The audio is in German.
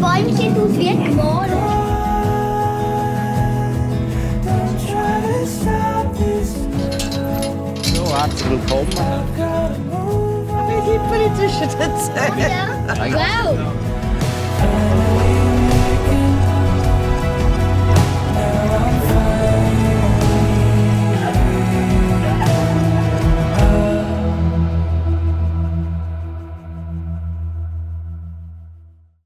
Bäumchen aus wird gemalt. So, herzlich willkommen. Wie die Politischen erzählen. Ja. Wow.